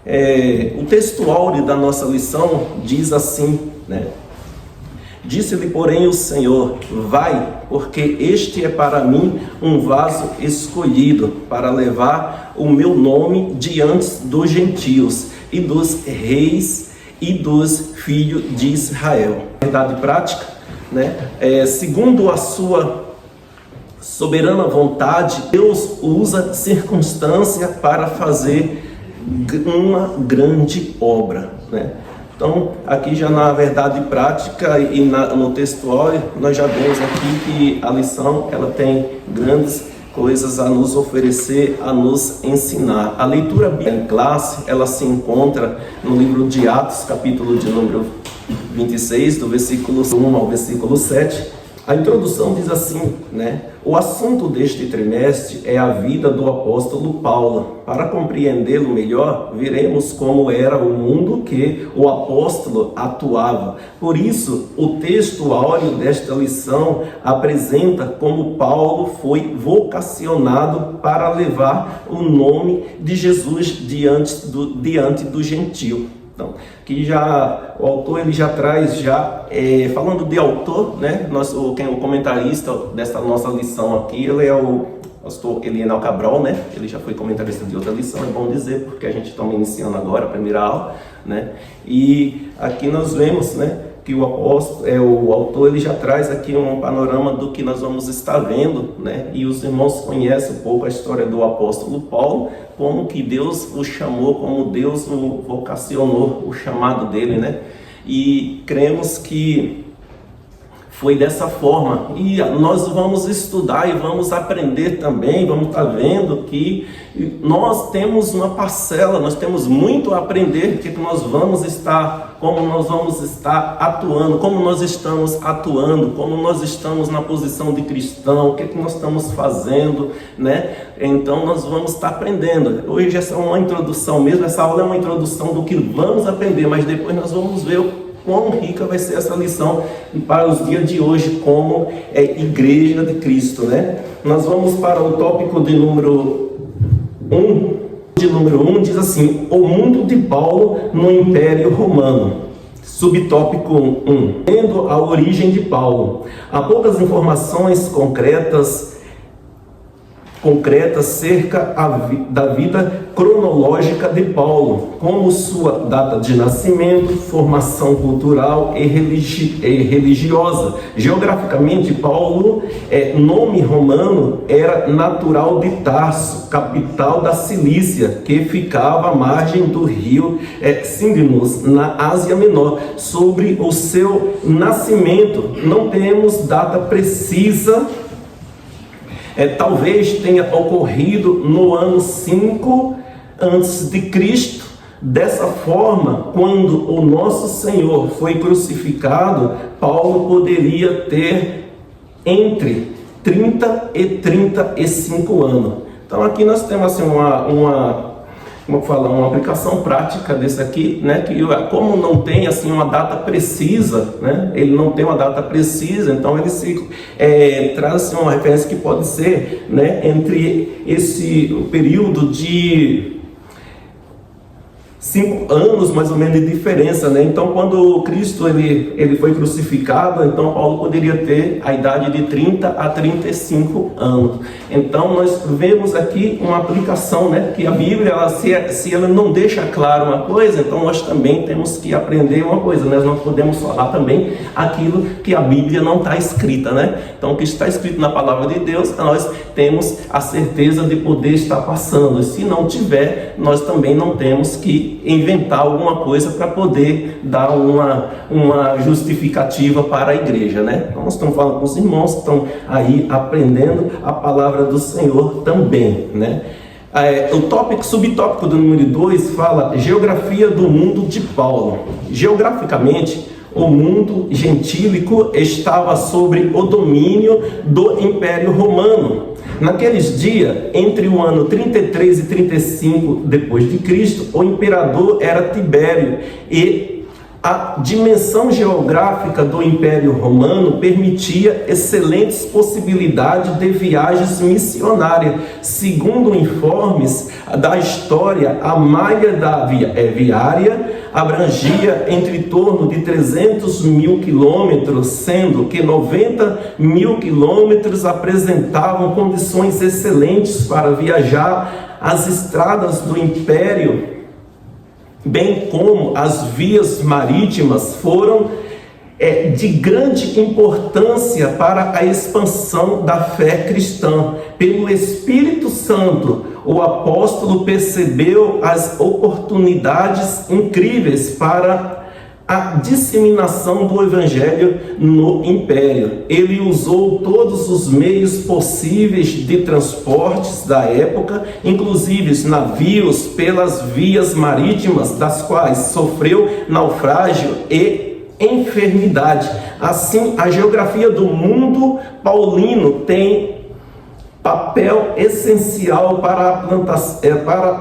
O texto áureo da nossa lição diz assim, né? Disse-lhe, porém, o Senhor: vai, porque este é para mim um vaso escolhido para levar o meu nome diante dos gentios e dos reis e dos filhos de Israel. Verdade prática, né? Segundo a sua soberana vontade, Deus usa circunstância para fazer uma grande obra, né? Então, aqui já na verdade prática e no textual, nós já vemos aqui que a lição ela tem grandes coisas a nos oferecer, a nos ensinar. A leitura bíblica em classe, ela se encontra no livro de Atos, capítulo de número 26, do versículo 1 ao versículo 7. A introdução diz assim, né? O assunto deste trimestre é a vida do apóstolo Paulo. Para compreendê-lo melhor, veremos como era o mundo que o apóstolo atuava. Por isso, o texto áureo desta lição apresenta como Paulo foi vocacionado para levar o nome de Jesus diante do gentio. Então, aqui já o autor ele já traz falando de autor, né? O comentarista desta nossa lição aqui, ele é o pastor Elienal Cabral, né? Ele já foi comentarista de outra lição, é bom dizer, porque a gente está iniciando agora a primeira aula, né? E aqui nós vemos, né, que o autor ele já traz aqui um panorama do que nós vamos estar vendo, né? E os irmãos conhecem um pouco a história do apóstolo Paulo, como que Deus o chamou, como Deus o vocacionou, o chamado dele, né? E cremos que foi dessa forma, e nós vamos estudar e vamos aprender também, vamos estar vendo que nós temos uma parcela, nós temos muito a aprender, como nós vamos estar atuando, como nós estamos atuando, como nós estamos na posição de cristão, o que nós estamos fazendo, né? Então nós vamos estar aprendendo. Hoje essa é uma introdução mesmo, essa aula é uma introdução do que vamos aprender, mas depois nós vamos ver quão rica vai ser essa lição para os dias de hoje como Igreja de Cristo, né? Nós vamos para o tópico de número 1. De número 1 diz assim: o mundo de Paulo no Império Romano. Subtópico 1. Tendo a origem de Paulo. Há poucas informações concretas acerca da vida cronológica de Paulo, como sua data de nascimento, formação cultural e religiosa. Geograficamente, Paulo, nome romano, era natural de Tarso, capital da Cilícia, que ficava à margem do rio Cindnus, na Ásia Menor. Sobre o seu nascimento, não temos data precisa. Talvez tenha ocorrido no ano 5 a.C. Dessa forma, quando o nosso Senhor foi crucificado, Paulo poderia ter entre 30 e 35 anos. Então aqui nós temos assim, uma aplicação prática desse aqui, né? Que como não tem assim uma data precisa, né? Ele não tem uma data precisa, então ele se traz assim, uma referência que pode ser, né, entre o período de 5 anos mais ou menos de diferença, né? Então quando Cristo ele foi crucificado, então Paulo poderia ter a idade de 30 a 35 anos. Então nós vemos aqui uma aplicação, né? Que a Bíblia, se ela não deixa claro uma coisa, então nós também temos que aprender uma coisa, né? Nós não podemos falar também aquilo que a Bíblia não está escrita, né? Então o que está escrito na palavra de Deus, nós temos a certeza de poder estar passando. E se não tiver, nós também não temos que inventar alguma coisa para poder dar uma justificativa para a igreja, né? Então nós estamos falando com os irmãos que estão aí aprendendo a palavra do Senhor também, né? O subtópico do número 2 fala geografia do mundo de Paulo. Geograficamente, o mundo gentílico estava sob o domínio do Império Romano. Naqueles dias, entre o ano 33 e 35 depois de Cristo, o imperador era Tibério e A dimensão geográfica do Império Romano permitia excelentes possibilidades de viagens missionárias. Segundo informes da história, a malha viária abrangia entre torno de 300 mil quilômetros, sendo que 90 mil quilômetros apresentavam condições excelentes para viajar. As estradas do Império, bem como as vias marítimas, foram de grande importância para a expansão da fé cristã. Pelo Espírito Santo, o apóstolo percebeu as oportunidades incríveis para a disseminação do Evangelho no Império. Ele usou todos os meios possíveis de transportes da época, inclusive navios pelas vias marítimas, das quais sofreu naufrágio e enfermidade. Assim, a geografia do mundo paulino tem papel essencial para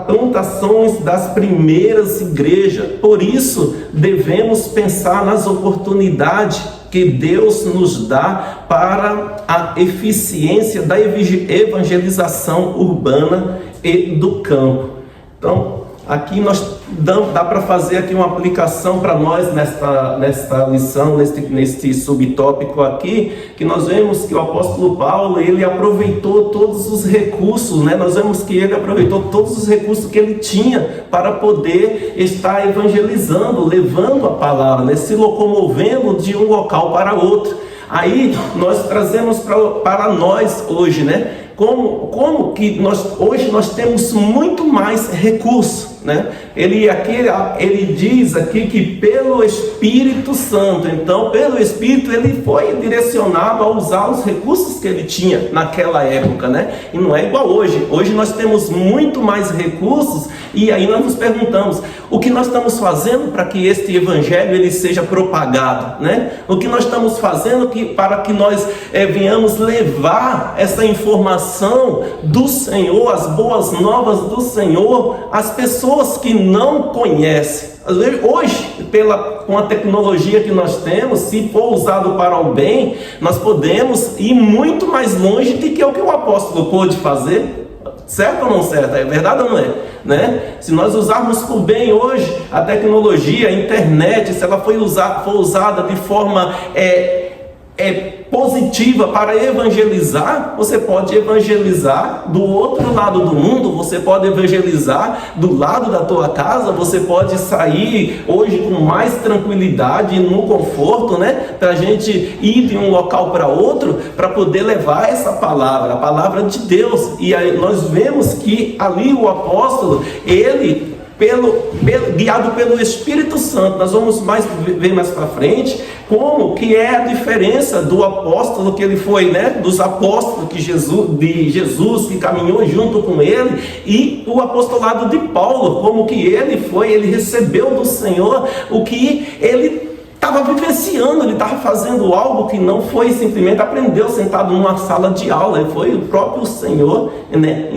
plantações das primeiras igrejas. Por isso, devemos pensar nas oportunidades que Deus nos dá para a eficiência da evangelização urbana e do campo. Então, aqui nós dá para fazer aqui uma aplicação para nós nesta lição, neste subtópico aqui, que nós vemos que o apóstolo Paulo, ele aproveitou todos os recursos, né? Nós vemos que ele aproveitou todos os recursos que ele tinha para poder estar evangelizando, levando a palavra, né? Se locomovendo de um local para outro. Aí nós trazemos para nós hoje, né? Como que hoje nós temos muito mais recursos, né? Ele diz aqui que pelo Espírito Santo, então pelo Espírito ele foi direcionado a usar os recursos que ele tinha naquela época, né? E não é igual hoje. Hoje nós temos muito mais recursos e aí nós nos perguntamos, o que nós estamos fazendo para que este evangelho ele seja propagado, né? O que nós estamos fazendo para que nós venhamos levar essa informação do Senhor, as boas novas do Senhor, às pessoas que não conhecem. Hoje, com a tecnologia que nós temos, se for usado para o bem, nós podemos ir muito mais longe do que o que o apóstolo pôde fazer. Certo ou não certo? É verdade ou não é? Né? Se nós usarmos por bem hoje a tecnologia, a internet, se ela for usada de forma positiva para evangelizar, você pode evangelizar do outro lado do mundo, você pode evangelizar do lado da tua casa, você pode sair hoje com mais tranquilidade, no conforto, né? Para a gente ir de um local para outro, para poder levar essa palavra, a palavra de Deus. E aí nós vemos que ali o apóstolo, ele guiado pelo Espírito Santo, nós vamos ver mais para frente como que é a diferença do apóstolo que ele foi, né, dos apóstolos de Jesus que caminhou junto com ele, e o apostolado de Paulo, como que ele recebeu do Senhor o que ele estava vivenciando, ele estava fazendo algo que não foi simplesmente aprendeu sentado numa sala de aula, foi o próprio Senhor, né,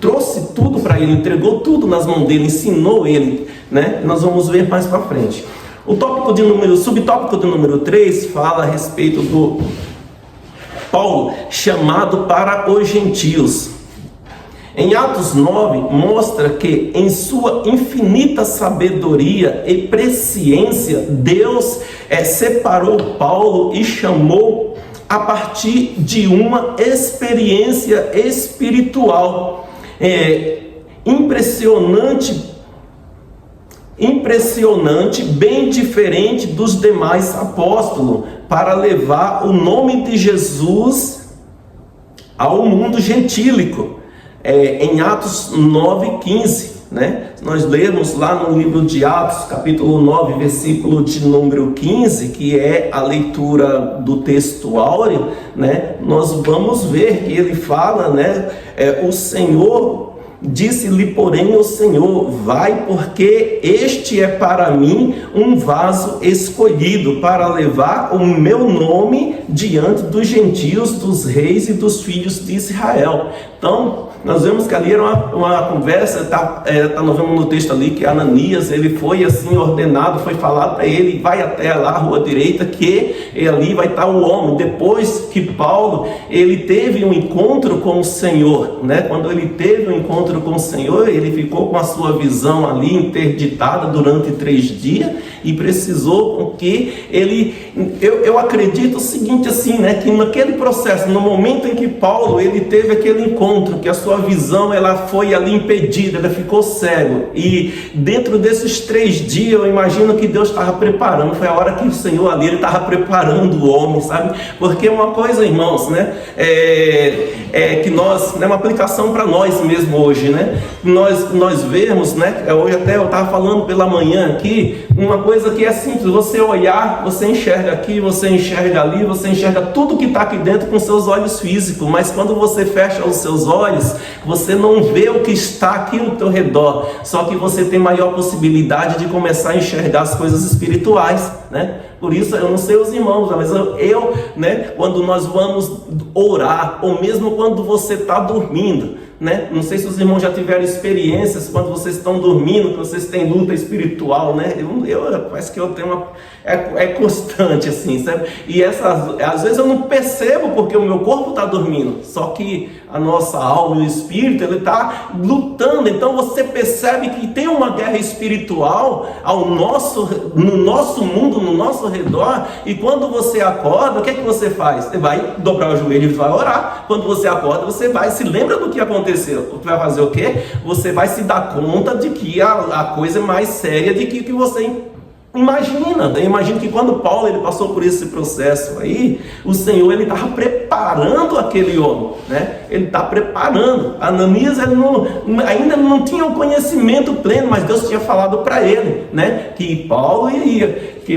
trouxe tudo para ele, entregou tudo nas mãos dele, ensinou ele, né? Nós vamos ver mais para frente. O subtópico de número 3 fala a respeito do Paulo chamado para os gentios. Em Atos 9, mostra que em sua infinita sabedoria e presciência, Deus separou Paulo e chamou a partir de uma experiência espiritual impressionante, bem diferente dos demais apóstolos, para levar o nome de Jesus ao mundo gentílico. Em Atos 9:15, né? Nós lemos lá no livro de Atos, capítulo 9, versículo de número 15, que é a leitura do texto áureo, né? Nós vamos ver que ele fala, né? O Senhor disse-lhe, porém, o Senhor: vai, porque este é para mim um vaso escolhido para levar o meu nome diante dos gentios, dos reis e dos filhos de Israel. Então, nós vemos que ali era uma conversa, nós vemos no texto ali que Ananias, ele foi assim ordenado, foi falado para ele, vai até lá a rua direita, que ali vai estar o homem. Depois que Paulo, ele teve um encontro com o Senhor, né? Quando ele teve um encontro com o Senhor, ele ficou com a sua visão ali interditada durante 3 dias, e precisou com que ele, eu acredito o seguinte assim, né? Que naquele processo, no momento em que Paulo, ele teve aquele encontro, que a sua visão, ela foi ali impedida, ela ficou cego, e dentro desses 3 dias, eu imagino que Deus estava preparando, foi a hora que o Senhor ali, ele estava preparando o homem, sabe? Porque uma coisa, irmãos, né? Que nós, né, uma aplicação para nós mesmo hoje, né? Nós vemos, né? Hoje até eu estava falando pela manhã aqui, uma coisa que é simples, você olhar, você enxerga aqui, você enxerga ali, você enxerga tudo que está aqui dentro com seus olhos físicos, mas quando você fecha os seus olhos, você não vê o que está aqui no teu redor, só que você tem maior possibilidade de começar a enxergar as coisas espirituais, né? Por isso, eu não sei os irmãos, mas né, quando nós vamos orar, ou mesmo quando você está dormindo, né? Não sei se os irmãos já tiveram experiências quando vocês estão dormindo, que vocês têm luta espiritual, né? Parece que eu tenho é constante assim, sabe? E às vezes eu não percebo porque o meu corpo está dormindo, só que a nossa alma e o espírito, ele está lutando. Então você percebe que tem uma guerra espiritual no nosso mundo, no nosso redor, e quando você acorda, o que é que você faz? Você vai dobrar o joelho e vai orar. Quando você acorda, você vai, se lembra do que aconteceu. Você vai fazer o quê? Você vai se dar conta de que a coisa é mais séria de que você imagina. Eu imagino que quando Paulo, ele passou por esse processo aí, o Senhor, ele estava preparando aquele homem, né? Ele está preparando. Ananias, ele ainda não tinha o conhecimento pleno, mas Deus tinha falado para ele, né? Que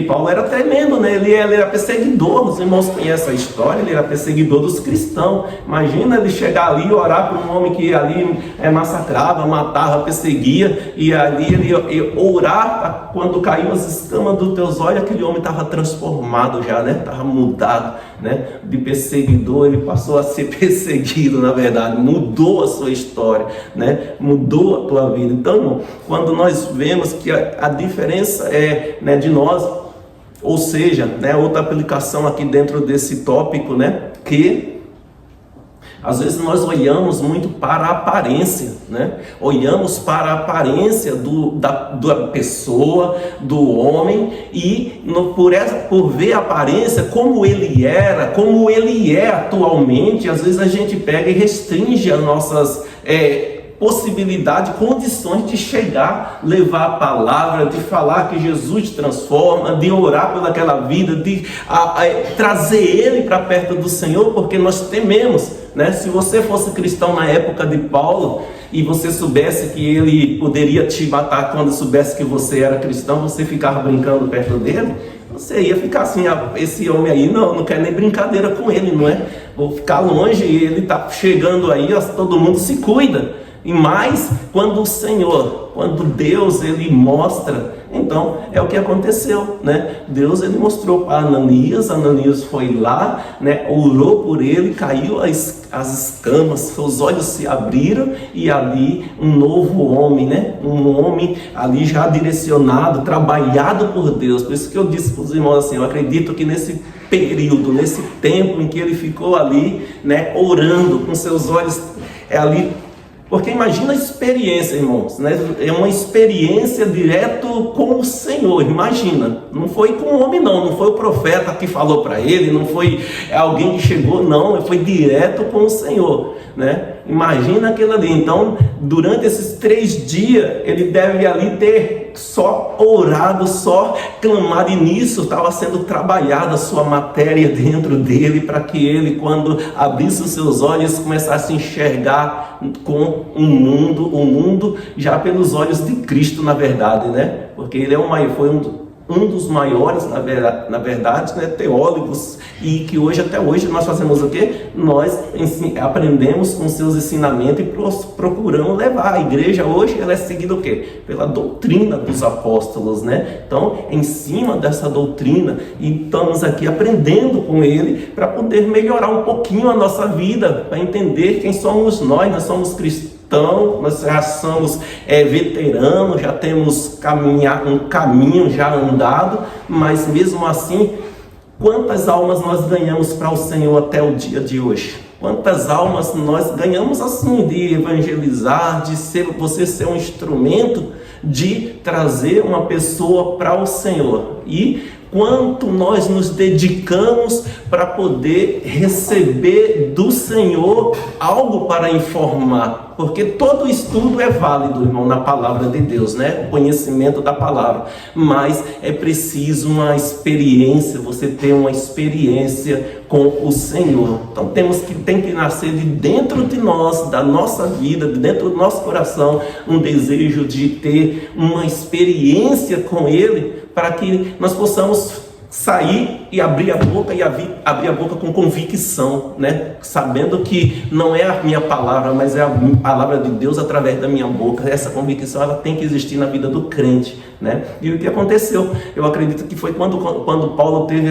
Paulo era tremendo, né? Ele era perseguidor. Os irmãos conhecem a história, ele era perseguidor dos cristãos. Imagina ele chegar ali e orar para um homem que ali massacrava, matava, perseguia, e ali ele orar quando caiu as escamas dos teus olhos, aquele homem estava transformado já, né? Estava mudado, né? De perseguidor, ele passou a ser perseguido, na verdade, mudou a sua história, né? Mudou a tua vida. Então, irmão, quando nós vemos que a diferença né, de nós, ou seja, né, outra aplicação aqui dentro desse tópico, né, que às vezes nós olhamos muito para a aparência, né? Olhamos para a aparência da pessoa, do homem, e por ver a aparência como ele era, como ele é atualmente, às vezes a gente pega e restringe as nossas possibilidade, condições de chegar, levar a palavra, de falar que Jesus te transforma, de orar pelaquela vida, de trazer ele para perto do Senhor, porque nós tememos, né? Se você fosse cristão na época de Paulo, e você soubesse que ele poderia te matar quando soubesse que você era cristão, você ficava brincando perto dele, você ia ficar assim, esse homem aí, não quer nem brincadeira com ele, não é? Vou ficar longe, ele está chegando aí, todo mundo se cuida. E mais, quando o Senhor, quando Deus, ele mostra, então é o que aconteceu, né? Deus, ele mostrou para Ananias foi lá, né? Orou por ele, caiu as escamas, os olhos se abriram, e ali um novo homem, né? Um homem ali já direcionado, trabalhado por Deus. Por isso que eu disse para os irmãos assim, eu acredito que nesse período, nesse tempo em que ele ficou ali, né? Orando com seus olhos ali. Porque imagina a experiência, irmãos, né? É uma experiência direto com o Senhor, imagina. Não foi com o homem, não foi o profeta que falou para ele, não foi alguém que chegou, não, foi direto com o Senhor, né? Imagina aquilo ali. Então, durante esses 3 dias, ele deve ali ter só orado, só clamado, e nisso estava sendo trabalhada a sua matéria dentro dele, para que ele, quando abrisse os seus olhos, começasse a enxergar com o mundo já pelos olhos de Cristo, na verdade, né? Porque ele foi um dos maiores, na verdade, né, teólogos, e que até hoje nós fazemos o quê? Nós aprendemos com seus ensinamentos e procuramos levar. A igreja hoje ela é seguida o quê? Pela doutrina dos apóstolos, né? Então, em cima dessa doutrina, e estamos aqui aprendendo com ele para poder melhorar um pouquinho a nossa vida, para entender quem somos nós somos cristãos. Então, nós já somos veteranos, já temos um caminho já andado, mas mesmo assim, quantas almas nós ganhamos para o Senhor até o dia de hoje? Quantas almas nós ganhamos assim de evangelizar, de você ser um instrumento de trazer uma pessoa para o Senhor? E quanto nós nos dedicamos para poder receber do Senhor algo para informar, porque todo estudo é válido, irmão, na palavra de Deus, né? O conhecimento da palavra, mas é preciso uma experiência, você ter uma experiência com o Senhor. Então tem que nascer de dentro de nós, da nossa vida, de dentro do nosso coração, um desejo de ter uma experiência com Ele, para que nós possamos sair e abrir a boca abrir a boca com convicção, né? Sabendo que não é a minha palavra, mas é a palavra de Deus através da minha boca. Essa convicção ela tem que existir na vida do crente, né? E o que aconteceu? Eu acredito que foi quando Paulo teve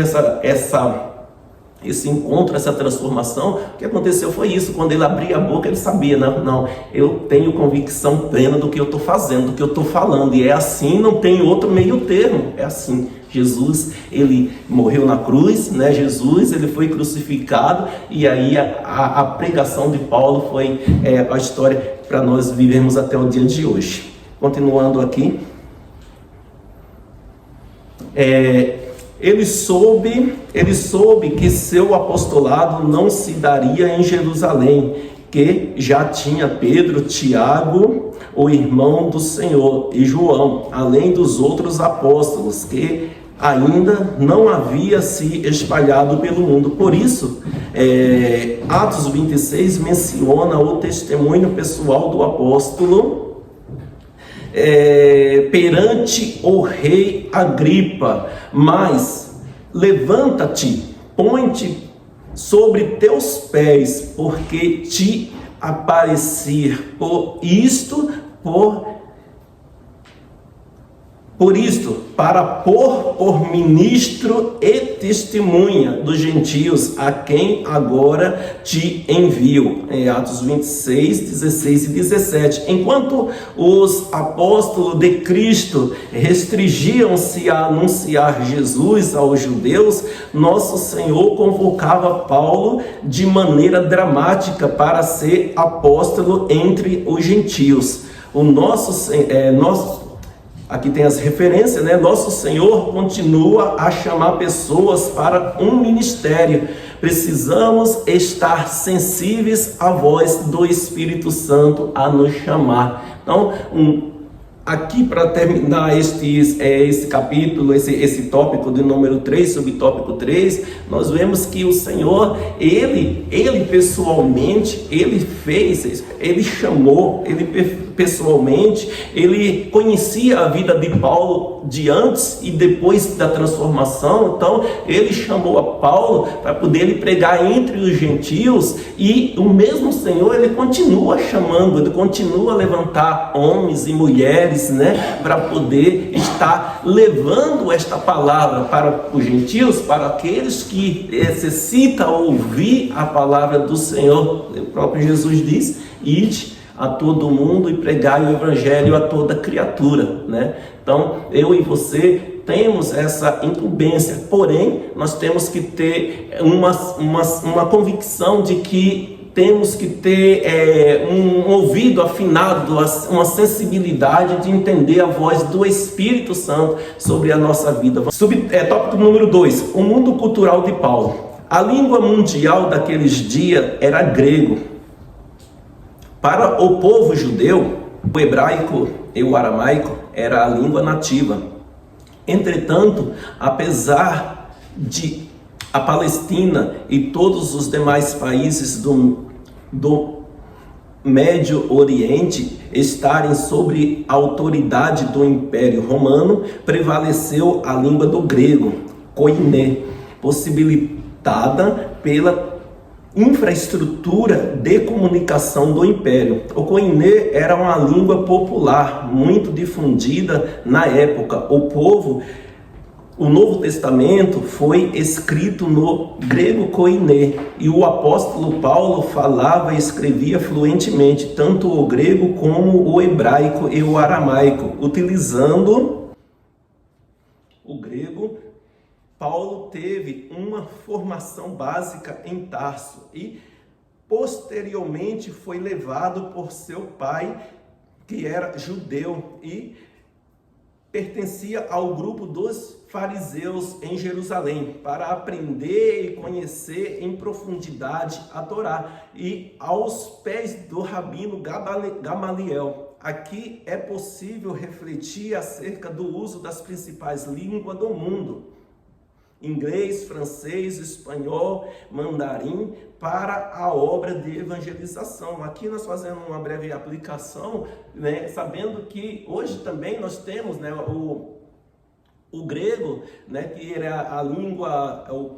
esse encontro, essa transformação. O que aconteceu foi isso. Quando ele abria a boca, ele sabia, não, eu tenho convicção plena do que eu estou fazendo, do que eu estou falando, e é assim, não tem outro meio termo, é assim. Jesus, ele morreu na cruz, né? Jesus, ele foi crucificado, e aí a pregação de Paulo foi a história para nós vivermos até o dia de hoje. Continuando aqui, ele soube que seu apostolado não se daria em Jerusalém, que já tinha Pedro, Tiago, o irmão do Senhor, e João, além dos outros apóstolos, que ainda não havia se espalhado pelo mundo. Por isso, Atos 26 menciona o testemunho pessoal do apóstolo perante o rei Agripa. Mas levanta-te, põe-te sobre teus pés, porque te aparecer por isto, para pôr por ministro e testemunha dos gentios, a quem agora te envio. Em Atos 26, 16 e 17. Enquanto os apóstolos de Cristo restringiam-se a anunciar Jesus aos judeus, nosso Senhor convocava Paulo de maneira dramática para ser apóstolo entre os gentios. Aqui tem as referências, né? Nosso Senhor continua a chamar pessoas para um ministério. Precisamos estar sensíveis à voz do Espírito Santo a nos chamar. Então, aqui para terminar esse capítulo, esse tópico de número 3, subtópico 3, nós vemos que o Senhor, Ele pessoalmente, Ele chamou, Ele pessoalmente, Ele conhecia a vida de Paulo de antes e depois da transformação. Então Ele chamou a Paulo para poder ele pregar entre os gentios, e o mesmo Senhor, Ele continua chamando, Ele continua a levantar homens e mulheres, né, para poder estar levando esta palavra para os gentios, para aqueles que necessitam ouvir a palavra do Senhor. O próprio Jesus diz: ide a todo mundo e pregai o evangelho a toda criatura, né? Então, eu e você temos essa incumbência, porém, nós temos que ter uma convicção de que temos que ter um ouvido afinado, uma sensibilidade de entender a voz do Espírito Santo sobre a nossa vida. Tópico número 2, o mundo cultural de Paulo. A língua mundial daqueles dias era grego. Para o povo judeu, o hebraico e o aramaico era a língua nativa. Entretanto, apesar de a Palestina e todos os demais países do Médio Oriente estarem sob a autoridade do Império Romano, prevaleceu a língua do grego, koiné, possibilitada pela infraestrutura de comunicação do Império. O koiné era uma língua popular, muito difundida na época. O Novo Testamento foi escrito no grego koiné e o apóstolo Paulo falava e escrevia fluentemente tanto o grego como o hebraico e o aramaico. Utilizando o grego, Paulo teve uma formação básica em Tarso e posteriormente foi levado por seu pai, que era judeu e pertencia ao grupo dos fariseus em Jerusalém, para aprender e conhecer em profundidade a Torá, e aos pés do rabino Gamaliel. Aqui é possível refletir acerca do uso das principais línguas do mundo: inglês, francês, espanhol, mandarim, para a obra de evangelização. Aqui nós fazemos uma breve aplicação, né, sabendo que hoje também nós temos, né, o grego, né, que era a língua, o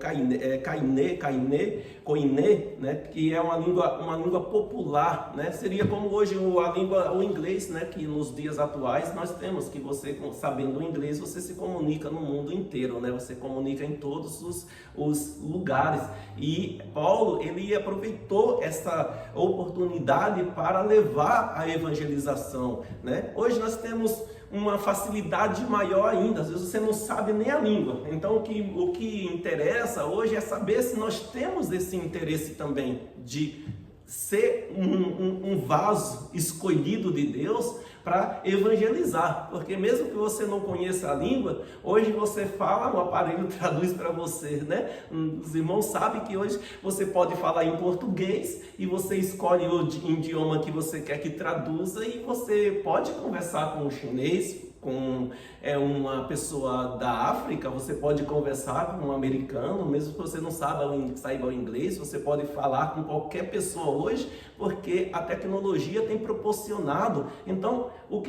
koiné, né, que é uma língua popular, né, seria como hoje o inglês, né, que nos dias atuais nós temos, que você, sabendo o inglês, você se comunica no mundo inteiro, né, você comunica em todos os lugares. E Paulo, ele aproveitou essa oportunidade para levar a evangelização, né. Hoje nós temos uma facilidade maior ainda, às vezes você não sabe nem a língua. Então o que interessa hoje é saber se nós temos esse interesse também de ser um vaso escolhido de Deus para evangelizar, porque mesmo que você não conheça a língua, hoje você fala, o aparelho traduz para você, né? Os irmãos sabem que hoje você pode falar em português e você escolhe o idioma que você quer que traduza e você pode conversar com o chinês, com uma pessoa da África, você pode conversar com um americano, mesmo que você não saiba o inglês, você pode falar com qualquer pessoa hoje, porque a tecnologia tem proporcionado. Então, o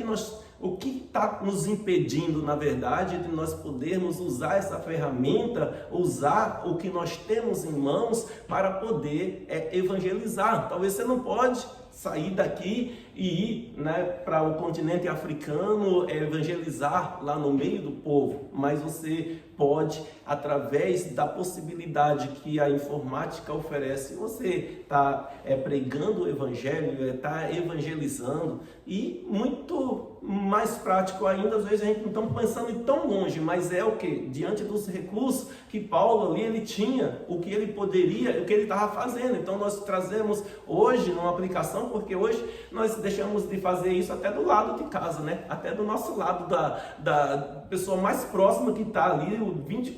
que está nos impedindo, na verdade, de nós podermos usar essa ferramenta, usar o que nós temos em mãos para poder evangelizar? Talvez você não pode sair daqui e ir, né, para o continente africano, evangelizar lá no meio do povo, mas você pode, através da possibilidade que a informática oferece, você está pregando o evangelho, está evangelizando. E muito mais prático ainda, às vezes a gente não está pensando em tão longe, mas é o que? Diante dos recursos que Paulo ali, ele tinha, o que ele poderia, o que ele estava fazendo. Então nós trazemos hoje numa aplicação, porque hoje nós deixamos de fazer isso até do lado de casa, né? Até do nosso lado, da pessoa mais próxima que está ali,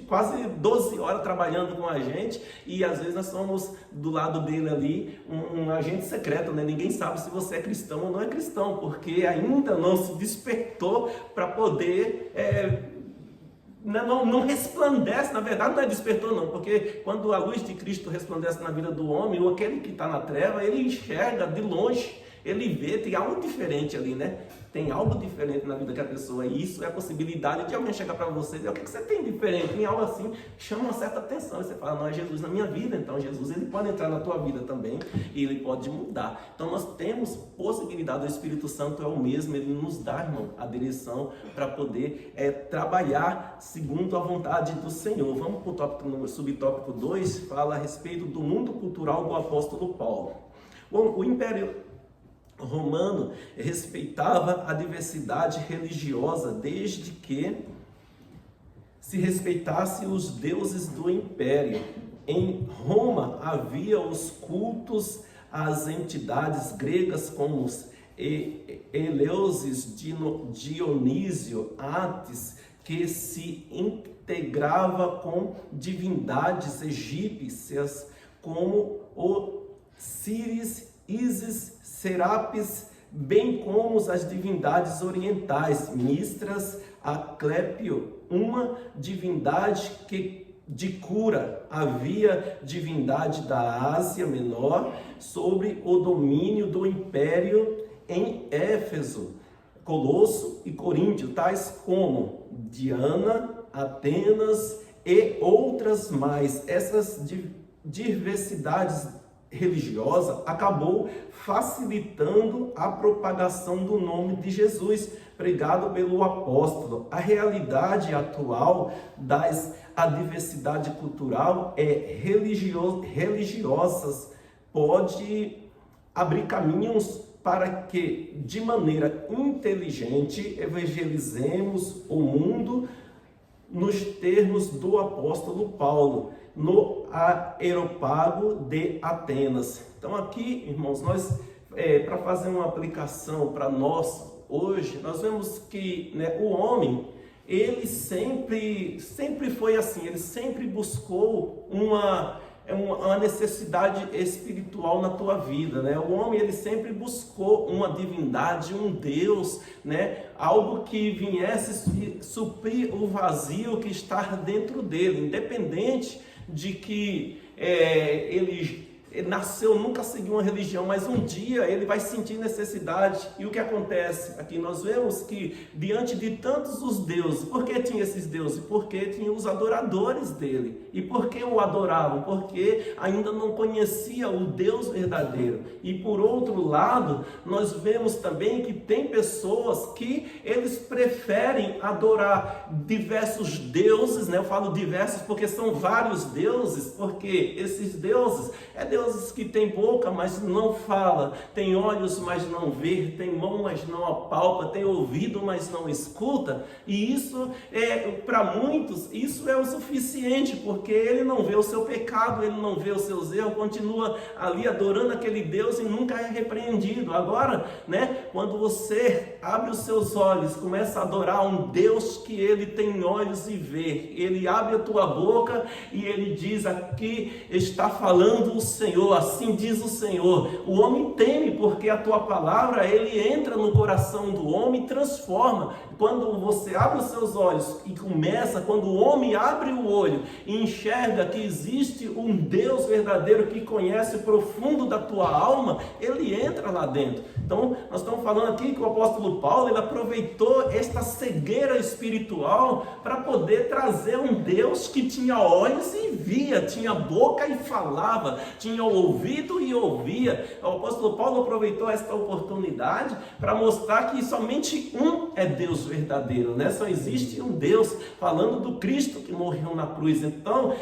quase 12 horas trabalhando com a gente, e às vezes nós somos do lado dele ali um agente secreto, né? Ninguém sabe se você é cristão ou não é cristão, porque ainda não se despertou para poder não resplandece. Na verdade não é despertou não, porque quando a luz de Cristo resplandece na vida do homem, ou aquele que está na treva, ele enxerga de longe, ele vê, tem algo diferente ali, né? Tem algo diferente na vida da pessoa, e isso é a possibilidade de alguém chegar para você e dizer: o que você tem diferente? Tem algo assim, chama uma certa atenção, e você fala: não, é Jesus na minha vida. Então Jesus, ele pode entrar na tua vida também, e ele pode mudar. Então nós temos possibilidade, o Espírito Santo é o mesmo, ele nos dá, irmão, a direção para poder trabalhar segundo a vontade do Senhor. Vamos para o tópico, no subtópico 2, fala a respeito do mundo cultural do apóstolo Paulo. Bom, o Império Romano respeitava a diversidade religiosa, desde que se respeitasse os deuses do império. Em Roma havia os cultos às entidades gregas como os Eleusis, Dionísio, Atis, que se integrava com divindades egípcias como Osíris, Ísis, Serapis, bem como as divindades orientais, Mistras, Asclépio, uma divindade que de cura. Havia divindade da Ásia Menor sobre o domínio do império em Éfeso, Colosso e Coríntio, tais como Diana, Atenas e outras mais. Essas diversidades religiosa acabou facilitando a propagação do nome de Jesus, pregado pelo apóstolo. A realidade atual a diversidade cultural religiosas pode abrir caminhos para que, de maneira inteligente, evangelizemos o mundo nos termos do apóstolo Paulo, no Areópago de Atenas. Então aqui, irmãos, nós, para fazer uma aplicação para nós, hoje, nós vemos que, né, o homem, ele sempre foi assim, ele sempre buscou uma necessidade espiritual na tua vida, né? O homem, ele sempre buscou uma divindade, um Deus, né? Algo que viesse suprir o vazio que está dentro dele, independente de que ele nasceu, nunca seguiu uma religião, mas um dia ele vai sentir necessidade. E o que acontece? Aqui nós vemos que diante de tantos os deuses, por que tinha esses deuses? Porque tinha os adoradores dele. E por que o adoravam? Porque ainda não conhecia o Deus verdadeiro. E por outro lado, nós vemos também que tem pessoas que eles preferem adorar diversos deuses, né? Eu falo diversos porque são vários deuses, porque esses deuses deuses que tem boca, mas não fala, tem olhos, mas não vê, tem mão, mas não apalpa, tem ouvido, mas não escuta. E isso para muitos, isso é o suficiente, porque ele não vê o seu pecado, ele não vê os seus erros, continua ali adorando aquele Deus e nunca é repreendido. Agora, né, quando você abre os seus olhos, começa a adorar um Deus que ele tem olhos e vê, ele abre a tua boca e ele diz: aqui está falando o Senhor, assim diz o Senhor. O homem teme, porque a tua palavra, ele entra no coração do homem e transforma. Quando você abre os seus olhos e começa, quando o homem abre o olho e enxerga que existe um Deus verdadeiro que conhece o profundo da tua alma, ele entra lá dentro. Então, nós estamos falando aqui que o apóstolo Paulo, ele aproveitou esta cegueira espiritual para poder trazer um Deus que tinha olhos e via, tinha boca e falava, tinha ouvido e ouvia. O apóstolo Paulo aproveitou esta oportunidade para mostrar que somente um é Deus verdadeiro, né? Só existe um Deus, falando do Cristo que morreu na cruz. Então,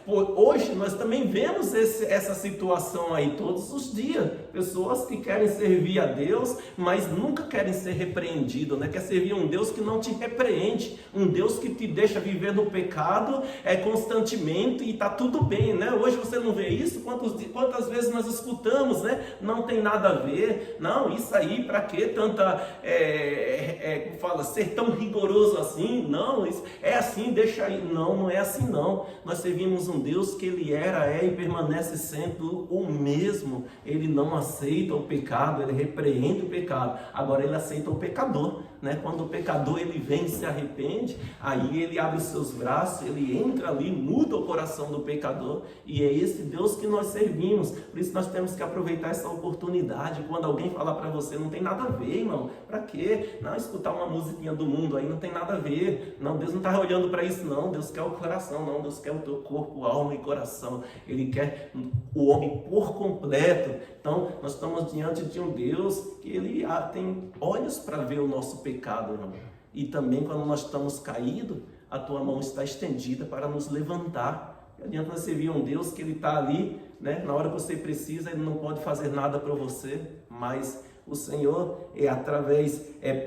hoje nós também vemos essa situação aí todos os dias. Pessoas que querem servir a Deus, mas nunca querem ser repreendidos, né? Quer servir um Deus que não te repreende, um Deus que te deixa viver no pecado constantemente e está tudo bem, né? Hoje você não vê isso? Quantas vezes nós escutamos, né? Não tem nada a ver, não, isso aí, para que tanta, ser tão rigoroso assim? Não, isso é assim, deixa aí. Não, não é assim não. Nós servimos um Deus que ele era, e permanece sendo o mesmo. Ele não aceita o pecado, ele repreende o pecado. Agora ele aceita o pecador, né? Quando o pecador ele vem e se arrepende, aí ele abre os seus braços, ele entra ali, muda o coração do pecador, e é esse Deus que nós servimos. Por isso nós temos que aproveitar essa oportunidade. Quando alguém falar para você, não tem nada a ver, irmão, para quê? Não, escutar uma musiquinha do mundo aí não tem nada a ver. Não, Deus não está olhando para isso não. Deus quer o coração, não. Deus quer o teu corpo, alma e coração. Ele quer o homem por completo. Então nós estamos diante de um Deus que ele tem olhos para ver o nosso pecado, irmão. E também quando nós estamos caídos, a tua mão está estendida para nos levantar. Não adianta você servir um Deus que ele está ali, né? Na hora que você precisa, ele não pode fazer nada para você, mas o Senhor,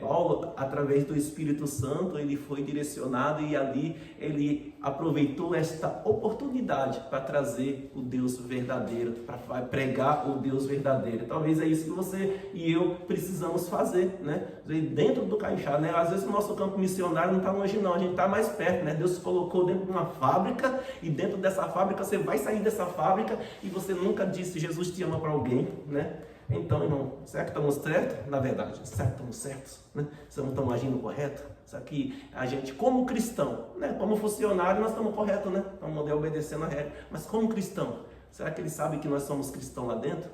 Paulo, através do Espírito Santo, ele foi direcionado e ali ele aproveitou esta oportunidade para trazer o Deus verdadeiro, para pregar o Deus verdadeiro. Talvez é isso que você e eu precisamos fazer, né? Dentro do Caixá, né? Às vezes o nosso campo missionário não está longe não, a gente está mais perto, né? Deus colocou dentro de uma fábrica e dentro dessa fábrica, você vai sair dessa fábrica e você nunca disse Jesus te ama para alguém, né? Então, irmão, será que estamos certos? Na verdade, será que estamos certos? Né? Será que estamos agindo correto? Será que a gente, como cristão, né, como funcionário, nós estamos corretos, né? Estamos obedecendo a regra. Mas como cristão, será que ele sabe que nós somos cristãos lá dentro?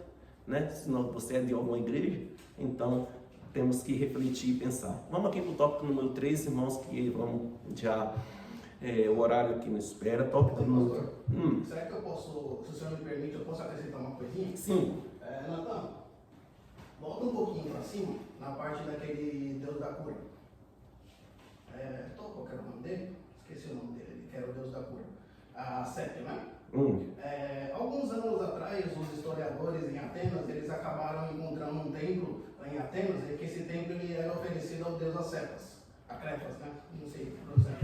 Né? Se não, você é de alguma igreja, então temos que refletir e pensar. Vamos aqui para o tópico número 3, irmãos, que vamos já... o horário aqui nos espera. Tópico número... Será que eu posso, se o senhor me permite, eu posso acrescentar uma coisinha? Sim. Natan, volta um pouquinho para cima, na parte daquele Deus da cura. Qual era o nome dele? Esqueci o nome dele, que era o Deus da cura. A Sete, né? Alguns anos atrás, os historiadores em Atenas, eles acabaram encontrando um templo em Atenas, e que esse templo ele era oferecido ao deus Acetas, Acretas, né? Não sei pronunciar.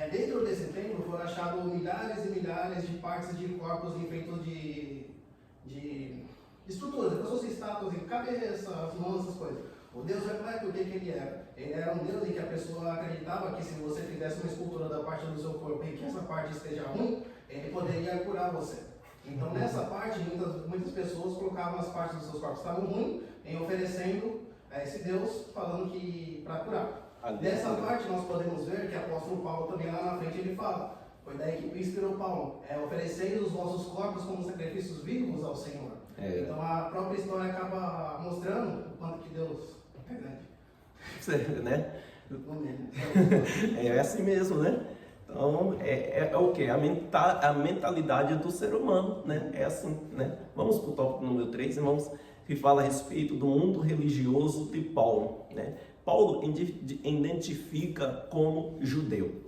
Dentro desse templo foram achados milhares e milhares de partes de corpos feitos de estruturas, como se fossem estátuas em cabeça, as mãos, essas coisas. O Deus Ecleto, o que ele era? Ele era um Deus em que a pessoa acreditava que se você fizesse uma escultura da parte do seu corpo e que essa parte esteja ruim, ele poderia curar você. Então nessa parte, muitas pessoas colocavam as partes dos seus corpos que estavam ruins, em oferecendo a esse Deus, falando que para curar. Nessa parte nós podemos ver que o apóstolo Paulo também lá na frente ele fala, foi daí que inspirou Paulo, oferecendo os vossos corpos como sacrifícios vivos ao Senhor. Então a própria história acaba mostrando o quanto que Deus é grande. Né? É assim mesmo, né? Então, é o que? A mentalidade do ser humano, né? É assim, né? Vamos para o tópico número 3, irmãos, que fala a respeito do mundo religioso de Paulo, né? Paulo identifica como judeu.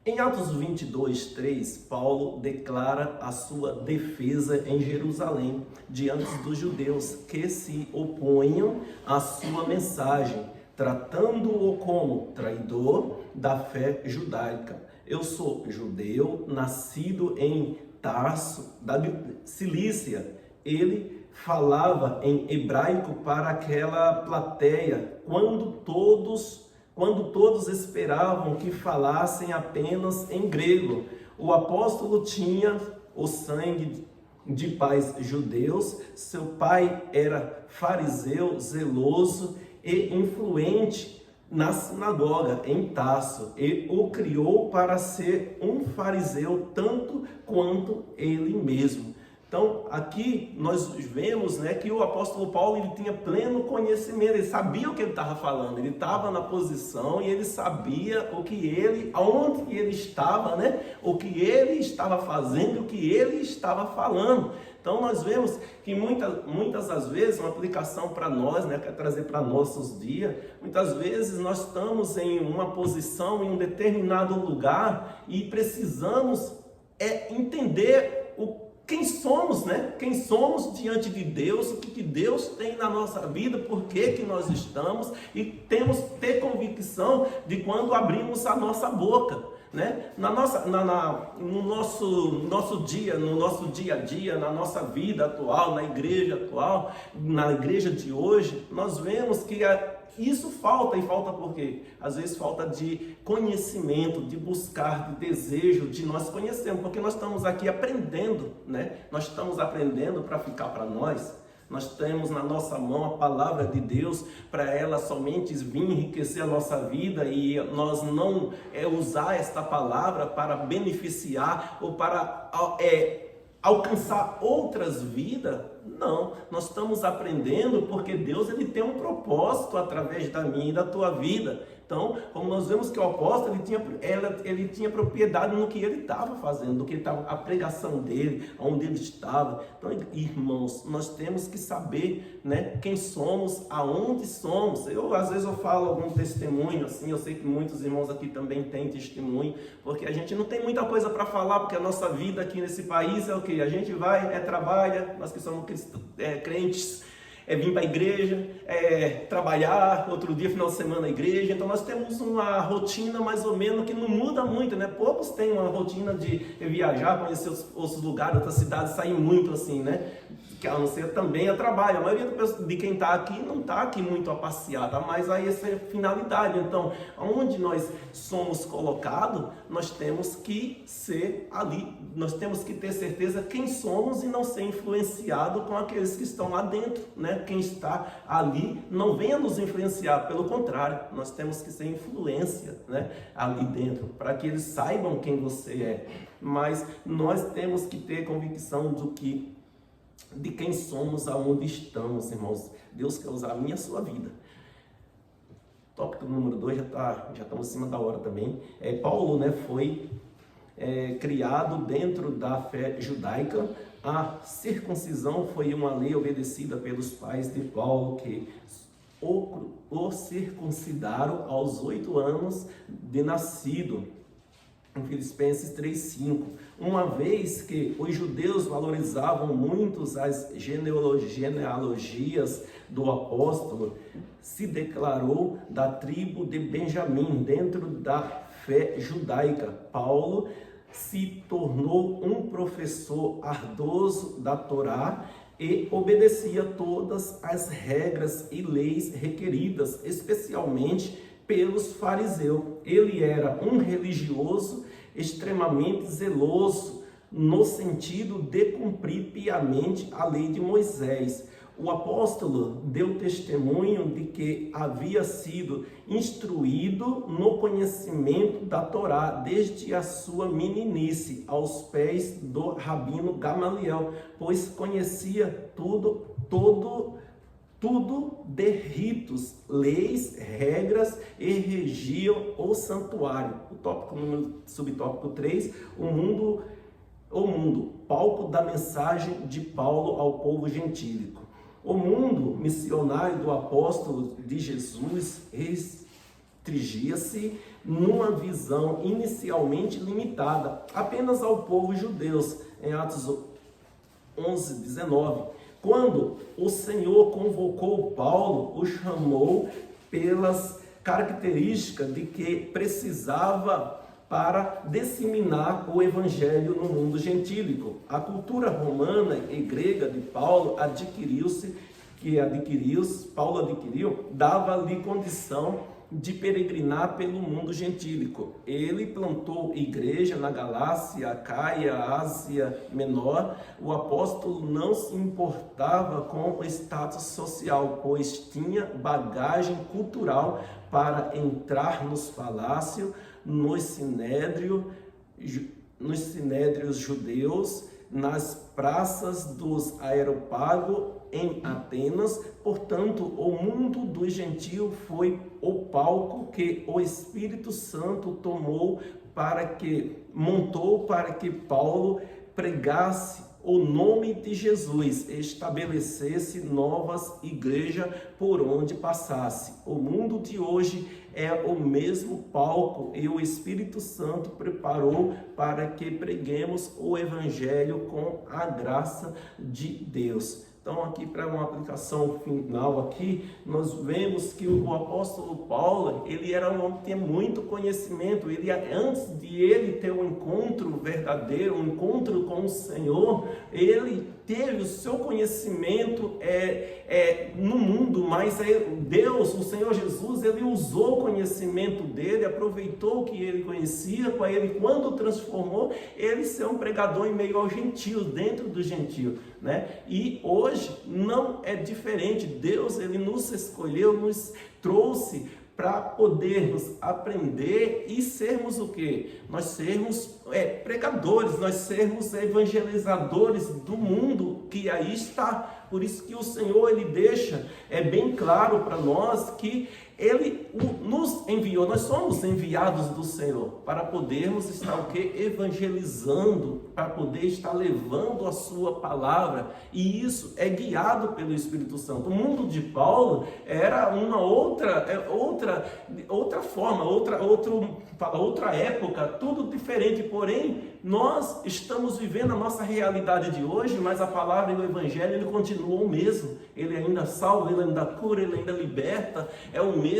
Em Atos 22, 3, Paulo declara a sua defesa em Jerusalém diante dos judeus que se opunham à sua mensagem, tratando-o como traidor da fé judaica. Eu sou judeu, nascido em Tarso, da Cilícia. Ele falava em hebraico para aquela plateia, quando todos esperavam que falassem apenas em grego. O apóstolo tinha o sangue de pais judeus, seu pai era fariseu, zeloso e influente na sinagoga em Tarso, e o criou para ser um fariseu tanto quanto ele mesmo. Então, aqui nós vemos, né, que o apóstolo Paulo ele tinha pleno conhecimento, ele sabia o que ele estava falando, ele estava na posição e ele sabia aonde ele estava, né, o que ele estava fazendo, o que ele estava falando. Então nós vemos que muitas das vezes, uma aplicação para nós, né, quer trazer para nossos dias, muitas vezes nós estamos em uma posição, em um determinado lugar e precisamos entender quem somos, né? Quem somos diante de Deus, o que Deus tem na nossa vida, por que nós estamos, e temos que ter convicção de quando abrimos a nossa boca, né? No nosso dia a dia, na nossa vida atual, na igreja atual, na igreja de hoje, nós vemos que isso falta, e falta por quê? Às vezes falta de conhecimento, de buscar, de desejo, de nós conhecermos, porque nós estamos aqui aprendendo, né? Nós estamos aprendendo para ficar para nós. Nós temos na nossa mão a palavra de Deus para ela somente vir enriquecer a nossa vida, e nós não usar esta palavra para beneficiar ou para alcançar outras vidas. Não, nós estamos aprendendo porque Deus ele tem um propósito através da minha e da tua vida. Então, como nós vemos que o apóstolo ele tinha propriedade no que ele estava fazendo, no que estava, a pregação dele, onde ele estava. Então, irmãos, nós temos que saber, né, quem somos, aonde somos. Às vezes eu falo algum testemunho assim, eu sei que muitos irmãos aqui também têm testemunho, porque a gente não tem muita coisa para falar, porque a nossa vida aqui nesse país é o que? A gente vai, trabalha, nós que somos crentes, vir para a igreja, trabalhar, outro dia, final de semana, na igreja. Então nós temos uma rotina mais ou menos que não muda muito, né? Poucos têm uma rotina de viajar, conhecer outros lugares, outras cidades, sair muito assim, né? que a não ser também a trabalho. A maioria de quem está aqui não está aqui muito a passear, tá? Mas aí essa é a finalidade. Então, onde nós somos colocados, nós temos que ser ali, nós temos que ter certeza quem somos e não ser influenciado com aqueles que estão lá dentro, né? Quem está ali não venha nos influenciar, pelo contrário, nós temos que ser influência, né? Ali dentro, para que eles saibam quem você é. Mas nós temos que ter convicção de quem somos, aonde estamos, irmãos. Deus quer usar a minha e a sua vida. Tópico número 2, já estamos em cima da hora também. Paulo, né, foi criado dentro da fé judaica. A circuncisão foi uma lei obedecida pelos pais de Paulo, que o circuncidaram aos 8 anos de nascido. Em Filipenses 3:5, uma vez que os judeus valorizavam muito as genealogias do apóstolo, se declarou da tribo de Benjamim, dentro da fé judaica. Paulo se tornou um professor ardoso da Torá e obedecia todas as regras e leis requeridas, especialmente pelos fariseus. Ele era um religioso extremamente zeloso, no sentido de cumprir piamente a lei de Moisés. O apóstolo deu testemunho de que havia sido instruído no conhecimento da Torá desde a sua meninice, aos pés do rabino Gamaliel, pois conhecia tudo de ritos, leis, regras e regiam o santuário. Subtópico 3, o mundo, palco da mensagem de Paulo ao povo gentílico. O mundo missionário do apóstolo de Jesus restringia-se numa visão inicialmente limitada apenas ao povo judeu, em Atos 11:19. Quando o Senhor convocou Paulo, o chamou pelas características de que precisava para disseminar o evangelho no mundo gentílico. A cultura romana e grega de Paulo Paulo adquiriu, dava-lhe condição de peregrinar pelo mundo gentílico. Ele plantou igreja na Galácia, Acaia, Ásia Menor. O apóstolo não se importava com o status social, pois tinha bagagem cultural para entrar nos palácios, nos sinédrios judeus, nas praças dos aerópagos em Atenas. Portanto, o mundo do gentio foi o palco que o Espírito Santo montou para que Paulo pregasse o nome de Jesus, estabelecesse novas igrejas por onde passasse. O mundo de hoje é o mesmo palco e o Espírito Santo preparou para que preguemos o Evangelho com a graça de Deus. Então, aqui para uma aplicação final aqui, nós vemos que o apóstolo Paulo, ele era um homem que tinha muito conhecimento. Antes de ele ter um encontro verdadeiro, um encontro com o Senhor, ele teve o seu conhecimento no mundo, mas Deus, o Senhor Jesus, ele usou o conhecimento dele, aproveitou o que ele conhecia, para ele, quando transformou, ele ser um pregador em meio aos gentios, dentro do gentio, né? E hoje não é diferente. Deus, ele nos escolheu, nos trouxe para podermos aprender e sermos o quê? Nós sermos pregadores, nós sermos evangelizadores do mundo que aí está. Por isso que o Senhor, ele deixa bem claro para nós que ele nos enviou, nós somos enviados do Senhor para podermos estar o quê? Evangelizando, para poder estar levando a sua palavra, e isso é guiado pelo Espírito Santo. O mundo de Paulo era uma outra forma, outra época, tudo diferente, porém nós estamos vivendo a nossa realidade de hoje, mas a palavra e o Evangelho, ele continua o mesmo. Ele ainda salva, ele ainda cura, ele ainda liberta, é o mesmo.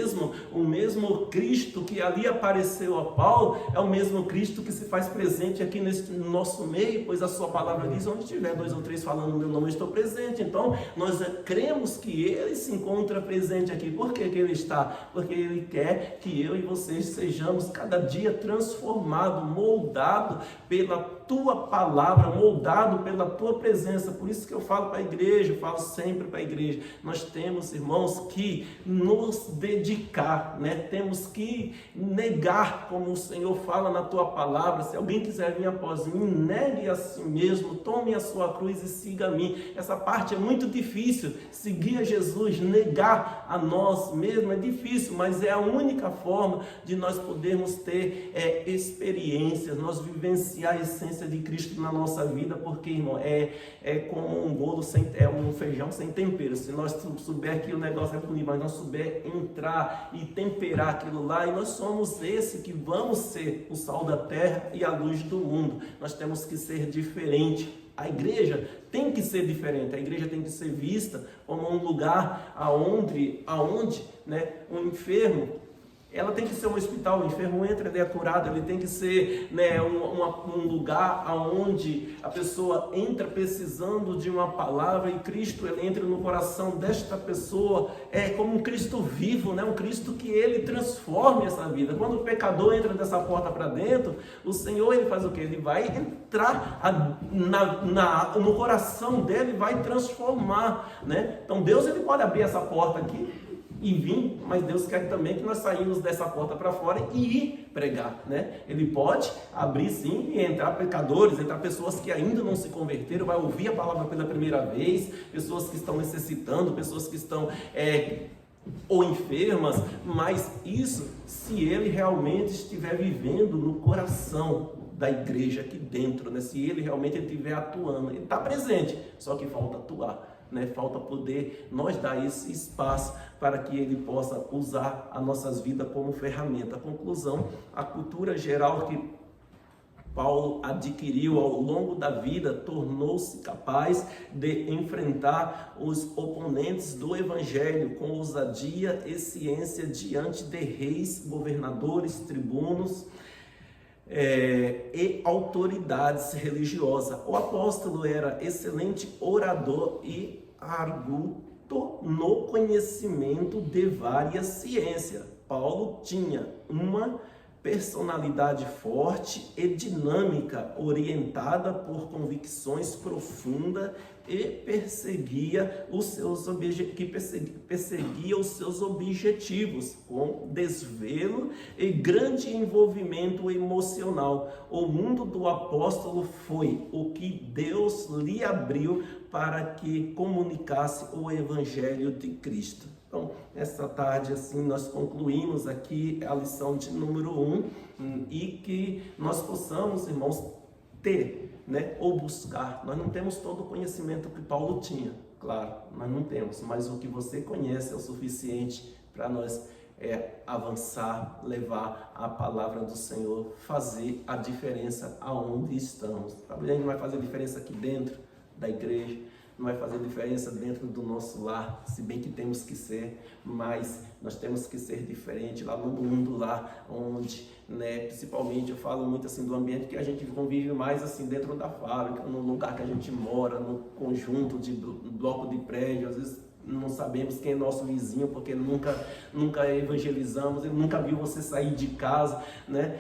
o mesmo Cristo que ali apareceu a Paulo, é o mesmo Cristo que se faz presente aqui no nosso meio, pois a sua palavra diz, onde tiver 2 ou 3 falando o meu nome, eu estou presente. Então, nós cremos que ele se encontra presente aqui. Por que ele está? Porque ele quer que eu e vocês sejamos cada dia transformados, moldados pela tua palavra, moldado pela tua presença. Por isso que eu falo para a igreja, eu falo sempre para a igreja, nós temos, irmãos, que nos dedicar, né? Temos que negar, como o Senhor fala na tua palavra. Se alguém quiser vir após mim, negue a si mesmo, tome a sua cruz e siga a mim. Essa parte é muito difícil, seguir a Jesus, negar a nós mesmos é difícil, mas é a única forma de nós podermos ter experiências, nós vivenciar a essência de Cristo na nossa vida, porque, irmão, é como um bolo um feijão sem tempero. Se nós souber que o negócio é bonito, mas nós souber entrar e temperar aquilo lá, e nós somos esse que vamos ser o sal da terra e a luz do mundo. Nós temos que ser diferente. A igreja tem que ser diferente, a igreja tem que ser vista como um lugar aonde né, um enfermo, ela tem que ser um hospital, o enfermo entra, ele é curado, ele tem que ser, né, um lugar onde a pessoa entra precisando de uma palavra e Cristo ele entra no coração desta pessoa, como um Cristo vivo, né, um Cristo que ele transforma essa vida. Quando o pecador entra dessa porta para dentro, o Senhor ele faz o que? Ele vai entrar no coração dele, vai transformar, né? Então Deus ele pode abrir essa porta aqui e vir, mas Deus quer também que nós saímos dessa porta para fora e ir pregar, né? Ele pode abrir sim e entrar pecadores, entrar pessoas que ainda não se converteram, vai ouvir a palavra pela primeira vez, pessoas que estão necessitando, pessoas que estão ou enfermas, mas isso se ele realmente estiver vivendo no coração da igreja aqui dentro, né? Se ele realmente estiver atuando, ele está presente, só que falta atuar. Né? Falta poder nós dar esse espaço para que ele possa usar as nossas vidas como ferramenta. A conclusão, a cultura geral que Paulo adquiriu ao longo da vida tornou-se capaz de enfrentar os oponentes do evangelho com ousadia e ciência diante de reis, governadores, tribunos e autoridades religiosas. O apóstolo era excelente orador e arguto no conhecimento de várias ciências. Paulo tinha uma personalidade forte e dinâmica, orientada por convicções profundas e perseguia os seus objetivos com desvelo e grande envolvimento emocional. O mundo do apóstolo foi o que Deus lhe abriu para que comunicasse o evangelho de Cristo. Então, essa tarde, assim, nós concluímos aqui a lição de número 1 e que nós possamos, irmãos, ter, né, ou buscar. Nós não temos todo o conhecimento que Paulo tinha, claro, nós não temos, mas o que você conhece é o suficiente para nós avançar, levar a palavra do Senhor, fazer a diferença aonde estamos. A gente não vai fazer diferença aqui dentro da igreja, não vai fazer diferença dentro do nosso lar, se bem que temos que ser, mas nós temos que ser diferente lá no mundo, lá onde, né, principalmente eu falo muito assim do ambiente que a gente convive mais assim dentro da fábrica, no lugar que a gente mora, no conjunto de bloco de prédio, às vezes não sabemos quem é nosso vizinho, porque nunca evangelizamos, ele nunca viu você sair de casa, né?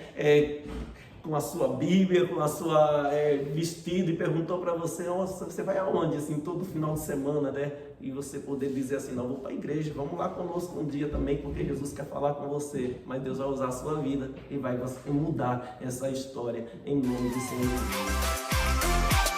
Com a sua Bíblia, com a sua vestido e perguntou para você, nossa, você vai aonde, assim, todo final de semana, né? E você poder dizer assim, não, vou para a igreja, vamos lá conosco um dia também, porque Jesus quer falar com você, mas Deus vai usar a sua vida e vai mudar essa história em nome do Senhor.